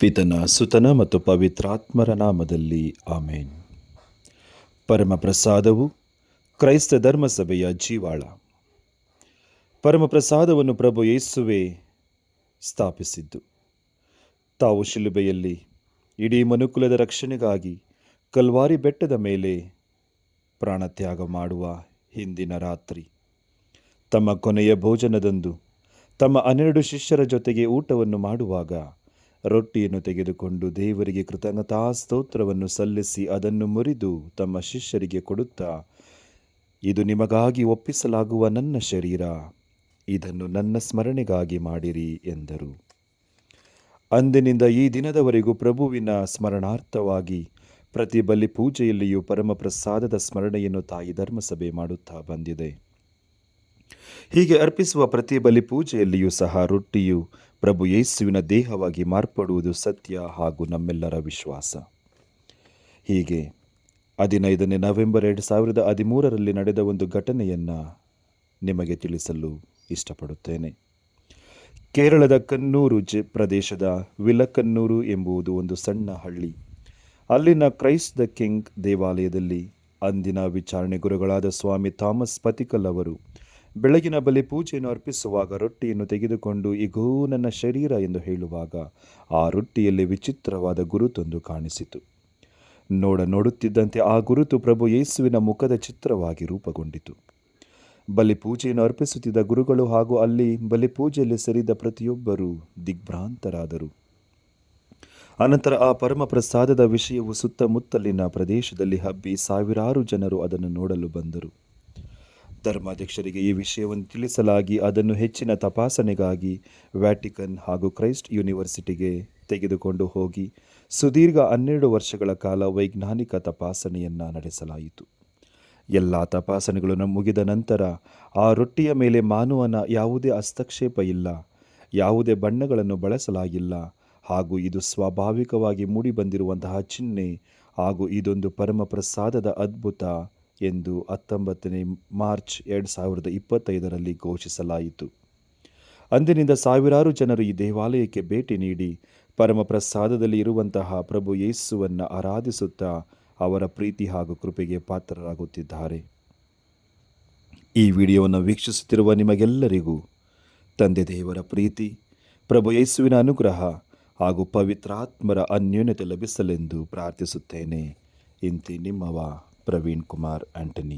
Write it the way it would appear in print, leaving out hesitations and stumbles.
ಪಿತನ ಸುತನ ಮತ್ತು ಪವಿತ್ರಾತ್ಮರ ನಾಮದಲ್ಲಿ ಆಮೇನ್. ಪರಮಪ್ರಸಾದವು ಕ್ರೈಸ್ತ ಧರ್ಮಸಭೆಯ ಜೀವಾಳ. ಪರಮಪ್ರಸಾದವನ್ನು ಪ್ರಭು ಯೇಸುವೆ ಸ್ಥಾಪಿಸಿದ್ದು. ತಾವು ಶಿಲುಬೆಯಲ್ಲಿ ಇಡೀ ಮನುಕುಲದ ರಕ್ಷಣೆಗಾಗಿ ಕಲ್ವಾರಿ ಬೆಟ್ಟದ ಮೇಲೆ ಪ್ರಾಣತ್ಯಾಗ ಮಾಡುವ ಹಿಂದಿನ ರಾತ್ರಿ ತಮ್ಮ ಕೊನೆಯ ಭೋಜನದಂದು ತಮ್ಮ 12 ಶಿಷ್ಯರ ಜೊತೆಗೆ ಊಟವನ್ನು ಮಾಡುವಾಗ ರೊಟ್ಟಿಯನ್ನು ತೆಗೆದುಕೊಂಡು ದೇವರಿಗೆ ಕೃತಜ್ಞತಾ ಸ್ತೋತ್ರವನ್ನು ಸಲ್ಲಿಸಿ ಅದನ್ನು ಮುರಿದು ತಮ್ಮ ಶಿಷ್ಯರಿಗೆ ಕೊಡುತ್ತಾ, ಇದು ನಿಮಗಾಗಿ ಒಪ್ಪಿಸಲಾಗುವ ನನ್ನ ಶರೀರ, ಇದನ್ನು ನನ್ನ ಸ್ಮರಣೆಗಾಗಿ ಮಾಡಿರಿ ಎಂದರು. ಅಂದಿನಿಂದ ಈ ದಿನದವರೆಗೂ ಪ್ರಭುವಿನ ಸ್ಮರಣಾರ್ಥವಾಗಿ ಪ್ರತಿ ಬಲಿ ಪೂಜೆಯಲ್ಲಿಯೂ ಪರಮಪ್ರಸಾದದ ಸ್ಮರಣೆಯನ್ನು ತಾಯಿ ಧರ್ಮಸಭೆ ಮಾಡುತ್ತಾ ಬಂದಿದೆ. ಹೀಗೆ ಅರ್ಪಿಸುವ ಪ್ರತಿ ಬಲಿ ಪೂಜೆಯಲ್ಲಿಯೂ ಸಹ ರೊಟ್ಟಿಯು ಪ್ರಭು ಯೇಸುವಿನ ದೇಹವಾಗಿ ಮಾರ್ಪಡುವುದು ಸತ್ಯ ಹಾಗೂ ನಮ್ಮೆಲ್ಲರ ವಿಶ್ವಾಸ. ಹೀಗೆ 15 ನವೆಂಬರ್ 2013 ನಡೆದ ಒಂದು ಘಟನೆಯನ್ನು ನಿಮಗೆ ತಿಳಿಸಲು ಇಷ್ಟಪಡುತ್ತೇನೆ. ಕೇರಳದ ಕನ್ನೂರು ಪ್ರದೇಶದ ವಿಲಕನ್ನೂರು ಎಂಬುದು ಒಂದು ಸಣ್ಣ ಹಳ್ಳಿ. ಅಲ್ಲಿನ ಕ್ರೈಸ್ಟ್ ದ ಕಿಂಗ್ ದೇವಾಲಯದಲ್ಲಿ ಅಂದಿನ ವಿಚಾರಣೆ ಗುರುಗಳಾದ ಸ್ವಾಮಿ ಥಾಮಸ್ ಪತಿಕಲ್ ಅವರು ಬೆಳಗಿನ ಬಲಿ ಪೂಜೆಯನ್ನು ಅರ್ಪಿಸುವಾಗ ರೊಟ್ಟಿಯನ್ನು ತೆಗೆದುಕೊಂಡು ಇಗೋ ನನ್ನ ಶರೀರ ಎಂದು ಹೇಳುವಾಗ ಆ ರೊಟ್ಟಿಯಲ್ಲಿ ವಿಚಿತ್ರವಾದ ಗುರುತೊಂದು ಕಾಣಿಸಿತು. ನೋಡುತ್ತಿದ್ದಂತೆ ಆ ಗುರುತು ಪ್ರಭು ಯೇಸುವಿನ ಮುಖದ ಚಿತ್ರವಾಗಿ ರೂಪುಗೊಂಡಿತು. ಬಲಿ ಪೂಜೆಯನ್ನು ಅರ್ಪಿಸುತ್ತಿದ್ದ ಗುರುಗಳು ಹಾಗೂ ಅಲ್ಲಿ ಬಲಿ ಪೂಜೆಯಲ್ಲಿ ಸೇರಿದ ಪ್ರತಿಯೊಬ್ಬರೂ ದಿಗ್ಭ್ರಾಂತರಾದರು. ಅನಂತರ ಆ ಪರಮ ಪ್ರಸಾದದ ವಿಷಯವು ಸುತ್ತಮುತ್ತಲಿನ ಪ್ರದೇಶದಲ್ಲಿ ಹಬ್ಬಿ ಸಾವಿರಾರು ಜನರು ಅದನ್ನು ನೋಡಲು ಬಂದರು. ಧರ್ಮಾಧ್ಯಕ್ಷರಿಗೆ ಈ ವಿಷಯವನ್ನು ತಿಳಿಸಲಾಗಿ ಅದನ್ನು ಹೆಚ್ಚಿನ ತಪಾಸಣೆಗಾಗಿ ವ್ಯಾಟಿಕನ್ ಹಾಗೂ ಕ್ರೈಸ್ಟ್ ಯೂನಿವರ್ಸಿಟಿಗೆ ತೆಗೆದುಕೊಂಡು ಹೋಗಿ ಸುದೀರ್ಘ 12 ವರ್ಷಗಳ ಕಾಲ ವೈಜ್ಞಾನಿಕ ತಪಾಸಣೆಯನ್ನು ನಡೆಸಲಾಯಿತು. ಎಲ್ಲ ತಪಾಸಣೆಗಳು ಮುಗಿದ ನಂತರ ಆ ರೊಟ್ಟಿಯ ಮೇಲೆ ಮಾನವನ ಯಾವುದೇ ಹಸ್ತಕ್ಷೇಪ ಇಲ್ಲ, ಯಾವುದೇ ಬಣ್ಣಗಳನ್ನು ಬಳಸಲಾಗಿಲ್ಲ ಹಾಗೂ ಇದು ಸ್ವಾಭಾವಿಕವಾಗಿ ಮೂಡಿಬಂದಿರುವಂತಹ ಚಿಹ್ನೆ ಹಾಗೂ ಇದೊಂದು ಪರಮಪ್ರಸಾದದ ಅದ್ಭುತ ಎಂದು 19 ಮಾರ್ಚ್ 2025 ಘೋಷಿಸಲಾಯಿತು. ಅಂದಿನಿಂದ ಸಾವಿರಾರು ಜನರು ಈ ದೇವಾಲಯಕ್ಕೆ ಭೇಟಿ ನೀಡಿ ಪರಮಪ್ರಸಾದದಲ್ಲಿ ಇರುವಂತಹ ಪ್ರಭು ಯೇಸುವನ್ನು ಆರಾಧಿಸುತ್ತಾ ಅವರ ಪ್ರೀತಿ ಹಾಗೂ ಕೃಪೆಗೆ ಪಾತ್ರರಾಗುತ್ತಿದ್ದಾರೆ. ಈ ವಿಡಿಯೋವನ್ನು ವೀಕ್ಷಿಸುತ್ತಿರುವ ನಿಮಗೆಲ್ಲರಿಗೂ ತಂದೆ ದೇವರ ಪ್ರೀತಿ, ಪ್ರಭು ಯೇಸುವಿನ ಅನುಗ್ರಹ ಹಾಗೂ ಪವಿತ್ರಾತ್ಮರ ಅನ್ಯೋನ್ಯತೆ ಲಭಿಸಲೆಂದು ಪ್ರಾರ್ಥಿಸುತ್ತೇನೆ. ಇಂತಿ ನಿಮ್ಮವ ಪ್ರವೀಣ್ ಕುಮಾರ್ ಆಂಟನಿ.